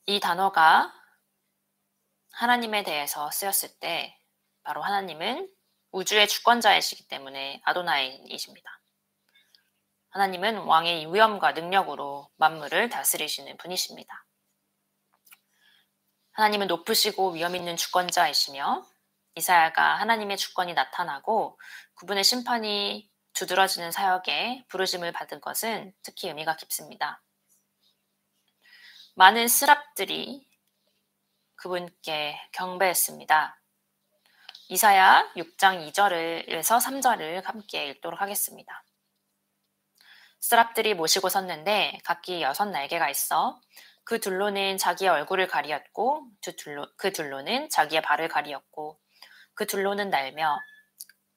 Speaker 2: 이 단어가 하나님에 대해서 쓰였을 때 바로 하나님은 우주의 주권자이시기 때문에 아도나이이십니다. 하나님은 왕의 위엄과 능력으로 만물을 다스리시는 분이십니다. 하나님은 높으시고 위엄 있는 주권자이시며 이사야가 하나님의 주권이 나타나고 그분의 심판이 두드러지는 사역에 부르심을 받은 것은 특히 의미가 깊습니다. 많은 스랍들이 그분께 경배했습니다. 이사야 6장 2절에서 3절을 함께 읽도록 하겠습니다. 스랍들이 모시고 섰는데 각기 6날개가 있어 그 둘로는 자기의 얼굴을 가리었고 그 둘로는 자기의 발을 가리었고 그 둘로는 날며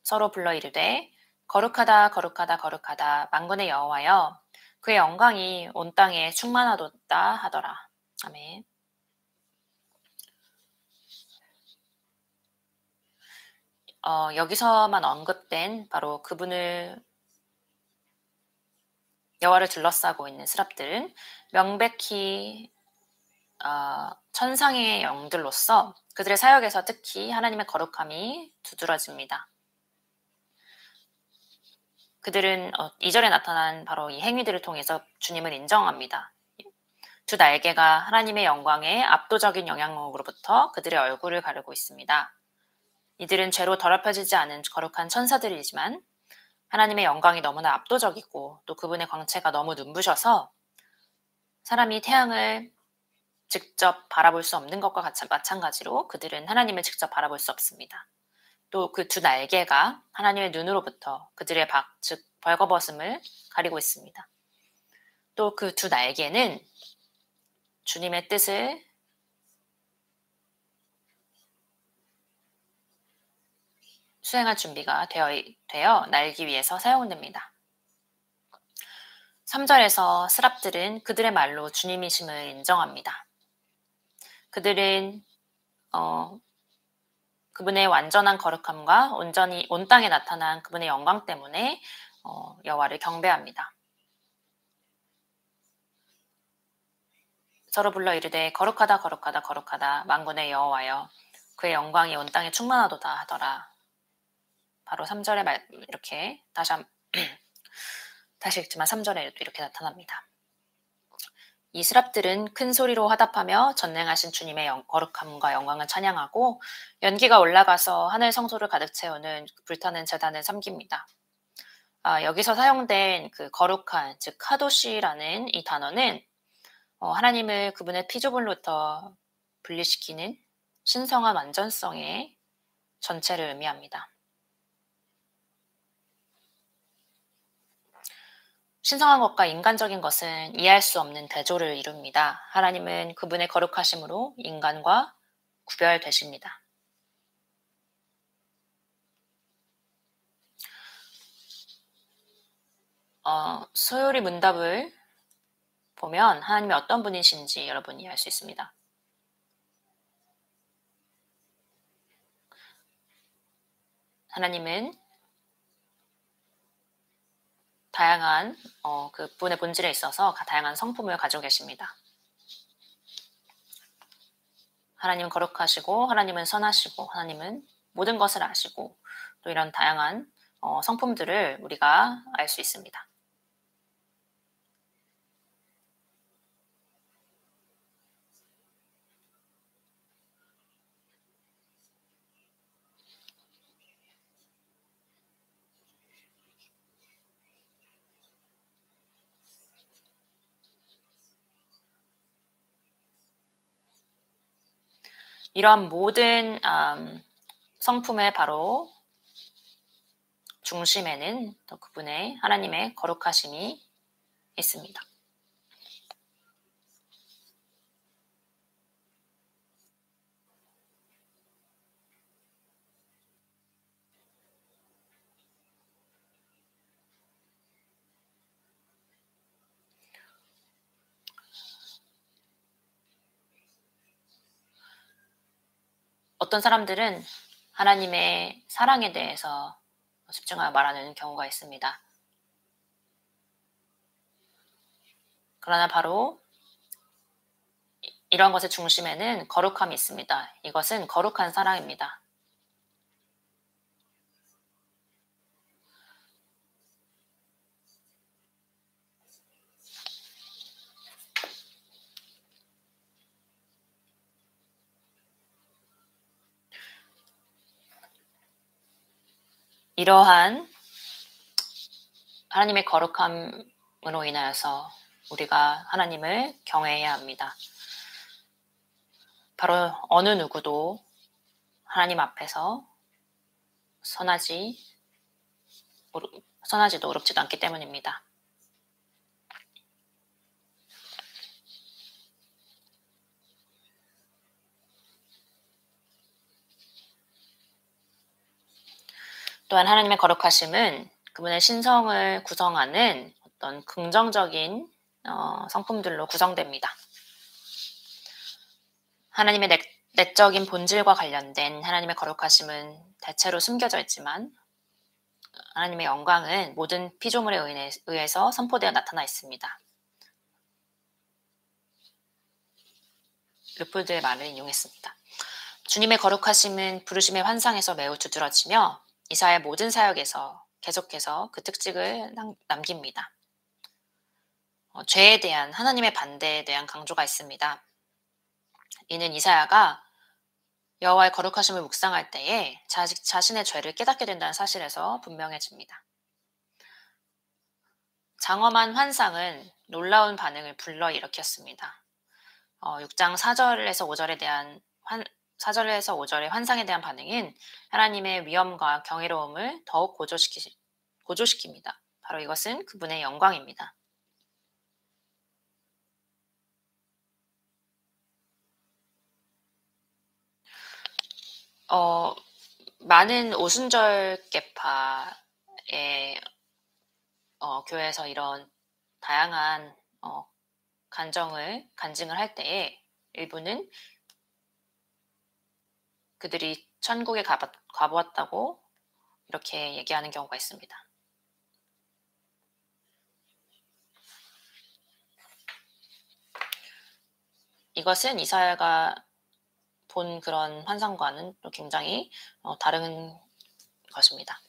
Speaker 2: 서로 불러 이르되 거룩하다 거룩하다 거룩하다 만군의 여호와여 그의 영광이 온 땅에 충만하도다 하더라. 아멘. 여기서만 언급된 바로 그분을 여호와를 둘러싸고 있는 스랍들은 명백히 천상의 영들로서 그들의 사역에서 특히 하나님의 거룩함이 두드러집니다. 그들은 2절에 나타난 바로 이 행위들을 통해서 주님을 인정합니다. 두 날개가 하나님의 영광의 압도적인 영향력으로부터 그들의 얼굴을 가르고 있습니다. 이들은 죄로 더럽혀지지 않은 거룩한 천사들이지만 하나님의 영광이 너무나 압도적이고 또 그분의 광채가 너무 눈부셔서 사람이 태양을 직접 바라볼 수 없는 것과 마찬가지로 그들은 하나님을 직접 바라볼 수 없습니다. 또 그 두 날개가 하나님의 눈으로부터 그들의 즉 벌거벗음을 가리고 있습니다. 또 그 두 날개는 주님의 뜻을 수행할 준비가 되어 날기 위해서 사용됩니다. 3절에서 스랍들은 그들의 말로 주님이심을 인정합니다. 그들은 그분의 완전한 거룩함과 온전히 온 땅에 나타난 그분의 영광 때문에 여호와를 경배합니다. 서로 불러 이르되 거룩하다 거룩하다 거룩하다 만군의 여호와여 그의 영광이 온 땅에 충만하도다 하더라. 바로 3절에 이렇게 다시 읽지만 3절에 이렇게 나타납니다. 이 스랍들은 큰 소리로 화답하며 전능하신 주님의 거룩함과 영광을 찬양하고 연기가 올라가서 하늘 성소를 가득 채우는 불타는 제단을 섬깁니다. 여기서 사용된 그 거룩한 즉 카도시라는 이 단어는 하나님을 그분의 피조물로부터 분리시키는 신성한 완전성의 전체를 의미합니다. 신성한 것과 인간적인 것은 이해할 수 없는 대조를 이룹니다. 하나님은 그분의 거룩하심으로 인간과 구별되십니다. 소요리 문답을 보면 하나님이 어떤 분이신지 여러분이 알 수 있습니다. 하나님은 다양한 그분의 본질에 있어서 다양한 성품을 가지고 계십니다. 하나님은 거룩하시고 하나님은 선하시고 하나님은 모든 것을 아시고 또 이런 다양한 성품들을 우리가 알 수 있습니다. 이러한 모든 성품의 바로 중심에는 또 그분의 하나님의 거룩하심이 있습니다. 어떤 사람들은 하나님의 사랑에 대해서 집중하여 말하는 경우가 있습니다. 그러나 바로 이런 것의 중심에는 거룩함이 있습니다. 이것은 거룩한 사랑입니다. 이러한 하나님의 거룩함으로 인하여서 우리가 하나님을 경외해야 합니다. 바로 어느 누구도 하나님 앞에서 선하지도 어렵지도 않기 때문입니다. 또한 하나님의 거룩하심은 그분의 신성을 구성하는 어떤 긍정적인 성품들로 구성됩니다. 하나님의 내적인 본질과 관련된 하나님의 거룩하심은 대체로 숨겨져 있지만 하나님의 영광은 모든 피조물에 의해서 선포되어 나타나 있습니다. 르포드의 말을 인용했습니다. 주님의 거룩하심은 부르심의 환상에서 매우 두드러지며 이사야의 모든 사역에서 계속해서 그 특징을 남깁니다. 죄에 대한 하나님의 반대에 대한 강조가 있습니다. 이는 이사야가 여호와의 거룩하심을 묵상할 때에 자신의 죄를 깨닫게 된다는 사실에서 분명해집니다. 장엄한 환상은 놀라운 반응을 불러일으켰습니다. 6장 4절에서 5절의 환상에 대한 반응은 하나님의 위엄과 경이로움을 더욱 고조시킵니다. 바로 이것은 그분의 영광입니다. 많은 오순절 계파의 교회에서 이런 다양한 간증을 할 때에 일부는 그들이 천국에 가보았다고 이렇게 얘기하는 경우가 있습니다. 이것은 이사야가 본 그런 환상과는 또 굉장히 다른 것입니다.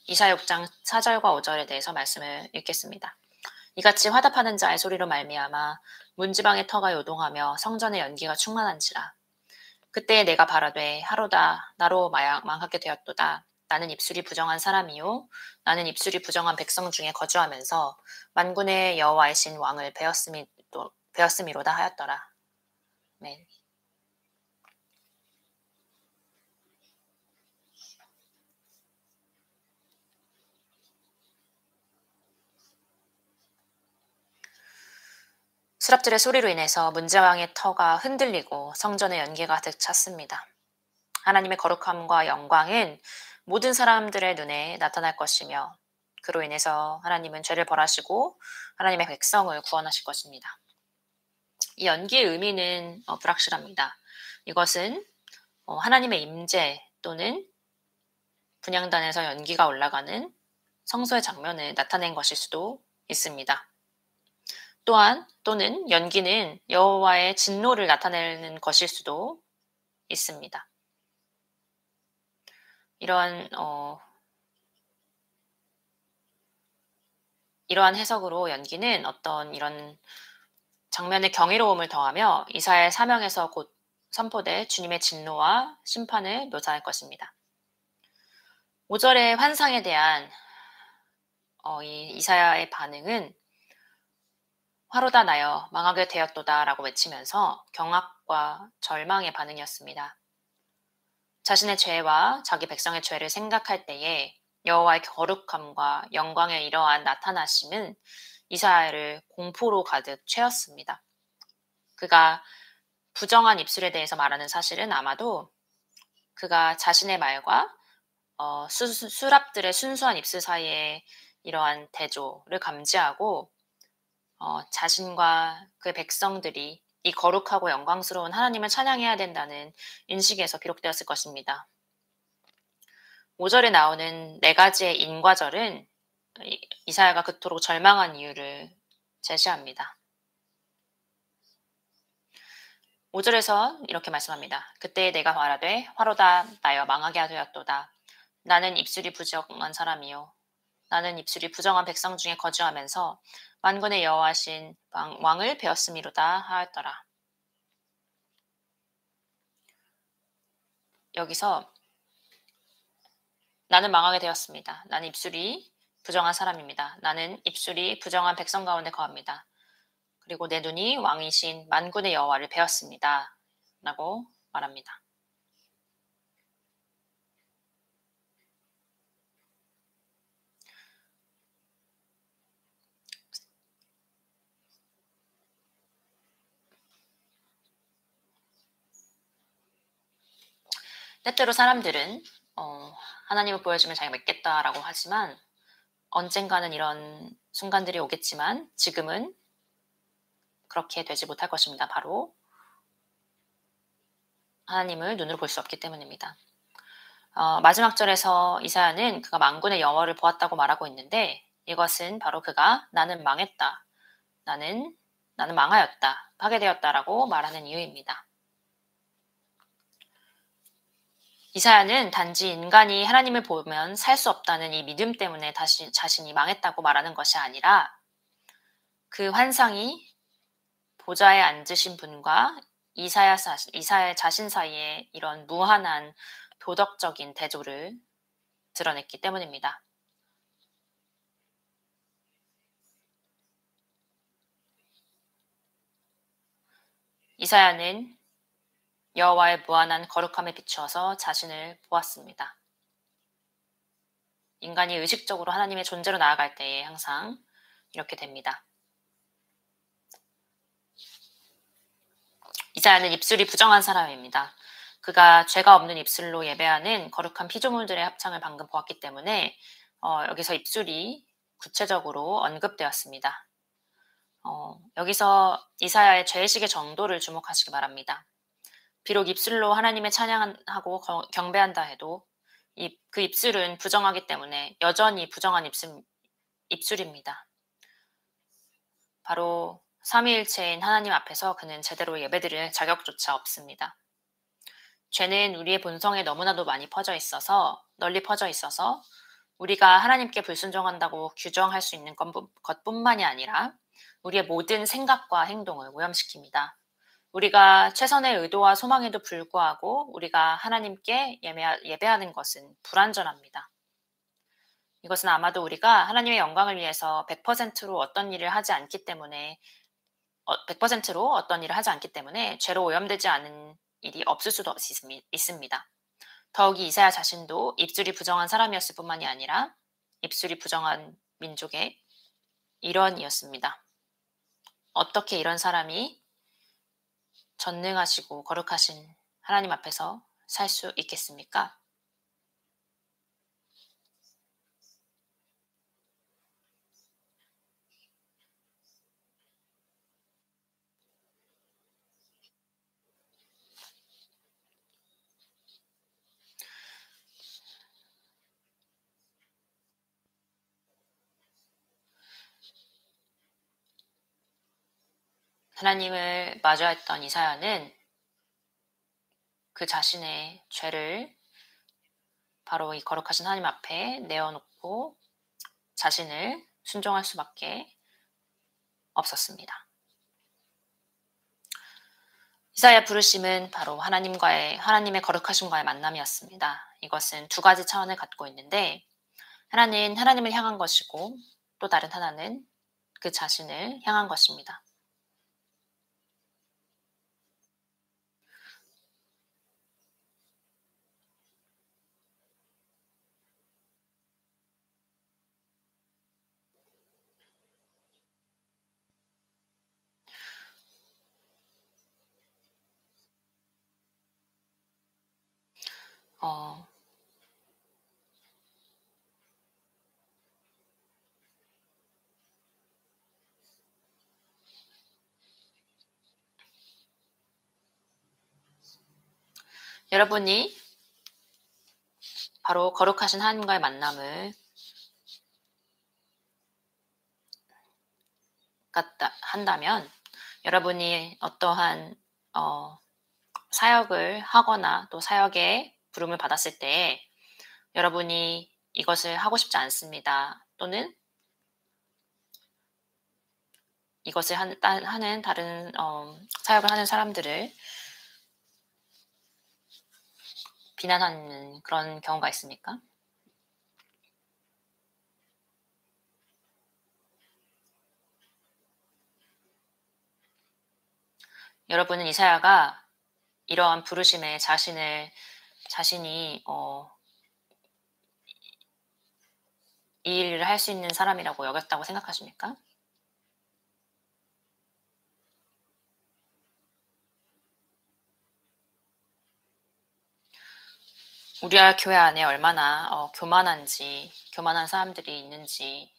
Speaker 2: 이사야 6장 4절과 5절에 대해서 말씀을 읽겠습니다. 이같이 화답하는 자의 소리로 말미암아 문지방의 터가 요동하며 성전의 연기가 충만한지라. 그때에 내가 바라되 하로다 나로 망하게 되었도다. 나는 입술이 부정한 사람이요 나는 입술이 부정한 백성 중에 거주하면서 만군의 여호와이신 왕을 배웠음이로다 하였더라. 아멘. 수랍들의 소리로 인해서 문지방의 터가 흔들리고 성전의 연기가 가득 찼습니다. 하나님의 거룩함과 영광은 모든 사람들의 눈에 나타날 것이며 그로 인해서 하나님은 죄를 벌하시고 하나님의 백성을 구원하실 것입니다. 이 연기의 의미는 불확실합니다. 이것은 하나님의 임재 또는 분향단에서 연기가 올라가는 성소의 장면을 나타낸 것일 수도 있습니다. 또는 연기는 여호와의 진노를 나타내는 것일 수도 있습니다. 이러한 해석으로 연기는 어떤 이런 장면의 경이로움을 더하며 이사야의 사명에서 곧 선포될 주님의 진노와 심판을 묘사할 것입니다. 5절의 환상에 대한 이 이사야의 반응은 화로다 나여 망하게 되었도다 라고 외치면서 경악과 절망의 반응이었습니다. 자신의 죄와 자기 백성의 죄를 생각할 때에 여호와의 거룩함과 영광의 이러한 나타나심은 이사야를 공포로 가득 채웠습니다. 그가 부정한 입술에 대해서 말하는 사실은 아마도 그가 자신의 말과 수랍들의 순수한 입술 사이에 이러한 대조를 감지하고 자신과 그 백성들이 이 거룩하고 영광스러운 하나님을 찬양해야 된다는 인식에서 비록되었을 것입니다. 5절에 나오는 4가지의 인과절은 이사야가 그토록 절망한 이유를 제시합니다. 5절에서 이렇게 말씀합니다. 그때 내가 말하되 화로다 나여 망하게 되었도다. 나는 입술이 부정한 사람이요 나는 입술이 부정한 백성 중에 거주하면서 만군의 여호와신 왕을 배웠음이로다 하였더라. 여기서 나는 망하게 되었습니다. 나는 입술이 부정한 사람입니다. 나는 입술이 부정한 백성 가운데 거합니다. 그리고 내 눈이 왕이신 만군의 여호와를 배웠습니다. 라고 말합니다. 때때로 사람들은 하나님을 보여주면 자기가 믿겠다라고 하지만 언젠가는 이런 순간들이 오겠지만 지금은 그렇게 되지 못할 것입니다. 바로 하나님을 눈으로 볼 수 없기 때문입니다. 마지막 절에서 이사야는 그가 만군의 여호와를 보았다고 말하고 있는데 이것은 바로 그가 나는 망했다. 나는 망하였다. 파괴되었다라고 말하는 이유입니다. 이사야는 단지 인간이 하나님을 보면 살 수 없다는 이 믿음 때문에 자신이 망했다고 말하는 것이 아니라 그 환상이 보좌에 앉으신 분과 이사야 자신 사이에 이런 무한한 도덕적인 대조를 드러냈기 때문입니다. 이사야는 여호와의 무한한 거룩함에 비추어서 자신을 보았습니다. 인간이 의식적으로 하나님의 존재로 나아갈 때에 항상 이렇게 됩니다. 이사야는 입술이 부정한 사람입니다. 그가 죄가 없는 입술로 예배하는 거룩한 피조물들의 합창을 방금 보았기 때문에 여기서 입술이 구체적으로 언급되었습니다. 여기서 이사야의 죄의식의 정도를 주목하시기 바랍니다. 비록 입술로 하나님의 찬양하고 경배한다 해도 그 입술은 부정하기 때문에 여전히 부정한 입술입니다. 바로 삼위일체인 하나님 앞에서 그는 제대로 예배드릴 자격조차 없습니다. 죄는 우리의 본성에 너무나도 널리 퍼져 있어서 우리가 하나님께 불순종한다고 규정할 수 있는 것뿐만이 아니라 우리의 모든 생각과 행동을 오염시킵니다. 우리가 최선의 의도와 소망에도 불구하고 우리가 하나님께 예배하는 것은 불완전합니다. 이것은 아마도 우리가 하나님의 영광을 위해서 100%로 어떤 일을 하지 않기 때문에 죄로 오염되지 않은 일이 없을 수도 있습니다. 더욱이 이사야 자신도 입술이 부정한 사람이었을 뿐만이 아니라 입술이 부정한 민족의 일원이었습니다. 어떻게 이런 사람이 전능하시고 거룩하신 하나님 앞에서 살 수 있겠습니까? 하나님을 마주했던 이사야는 그 자신의 죄를 바로 이 거룩하신 하나님 앞에 내어놓고 자신을 순종할 수밖에 없었습니다. 이사야 부르심은 바로 하나님의 거룩하심과의 만남이었습니다. 이것은 두 가지 차원을 갖고 있는데 하나는 하나님을 향한 것이고 또 다른 하나는 그 자신을 향한 것입니다. 여러분이 바로 거룩하신 하나님과의 만남을 한다면 여러분이 어떠한 사역을 하거나 또 사역에 부름을 받았을 때 여러분이 이것을 하고 싶지 않습니다. 또는 이것을 하는 다른 사역을 하는 사람들을 비난하는 그런 경우가 있습니까? 여러분은 이사야가 이러한 부르심에 자신이 이 일을 할 수 있는 사람이라고 여겼다고 생각하십니까? 우리 교회 안에 얼마나 교만한 사람들이 있는지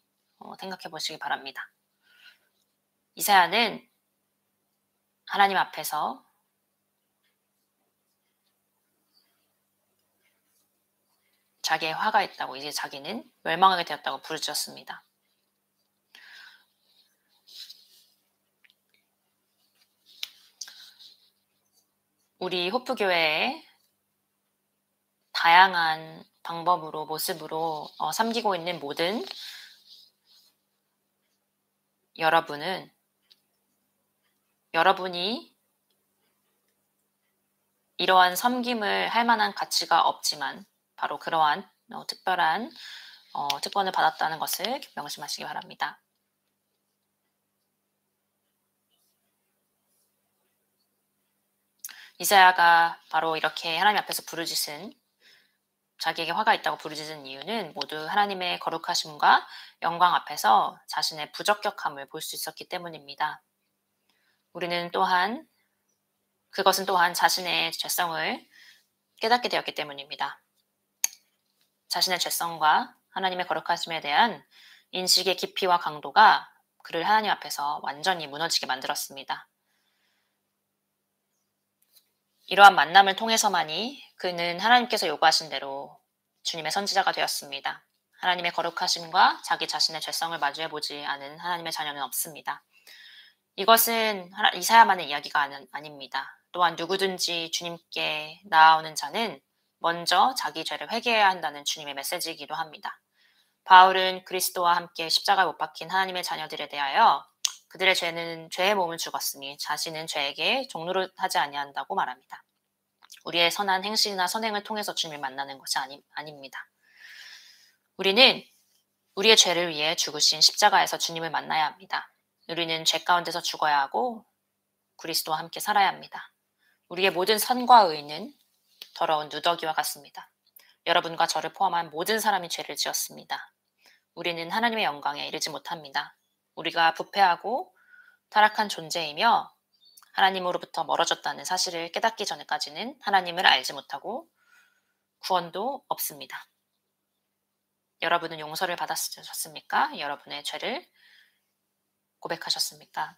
Speaker 2: 생각해 보시기 바랍니다. 이사야는 하나님 앞에서 자기의 화가 있다고, 이제 자기는 멸망하게 되었다고 부르짖었습니다. 우리 호프교회에 다양한 방법으로, 모습으로 섬기고 있는 모든 여러분이 이러한 섬김을 할 만한 가치가 없지만 바로 그러한 특별한 특권을 받았다는 것을 명심하시기 바랍니다. 이사야가 바로 이렇게 하나님 앞에서 자기에게 화가 있다고 부르짖은 이유는 모두 하나님의 거룩하심과 영광 앞에서 자신의 부적격함을 볼 수 있었기 때문입니다. 그것은 또한 자신의 죄성을 깨닫게 되었기 때문입니다. 자신의 죄성과 하나님의 거룩하심에 대한 인식의 깊이와 강도가 그를 하나님 앞에서 완전히 무너지게 만들었습니다. 이러한 만남을 통해서만이 그는 하나님께서 요구하신 대로 주님의 선지자가 되었습니다. 하나님의 거룩하심과 자기 자신의 죄성을 마주해보지 않은 하나님의 자녀는 없습니다. 이것은 이사야만의 이야기가 아닙니다. 또한 누구든지 주님께 나아오는 자는 먼저 자기 죄를 회개해야 한다는 주님의 메시지이기도 합니다. 바울은 그리스도와 함께 십자가에 못 박힌 하나님의 자녀들에 대하여 그들의 죄의 몸을 죽었으니 자신은 죄에게 종노릇하지 아니한다고 말합니다. 우리의 선한 행실이나 선행을 통해서 주님을 만나는 것이 아닙니다. 우리는 우리의 죄를 위해 죽으신 십자가에서 주님을 만나야 합니다. 우리는 죄 가운데서 죽어야 하고 그리스도와 함께 살아야 합니다. 우리의 모든 선과 의는 더러운 누더기와 같습니다. 여러분과 저를 포함한 모든 사람이 죄를 지었습니다. 우리는 하나님의 영광에 이르지 못합니다. 우리가 부패하고 타락한 존재이며 하나님으로부터 멀어졌다는 사실을 깨닫기 전까지는 하나님을 알지 못하고 구원도 없습니다. 여러분은 용서를 받으셨습니까? 여러분의 죄를 고백하셨습니까?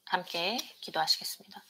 Speaker 2: 함께 기도하시겠습니다.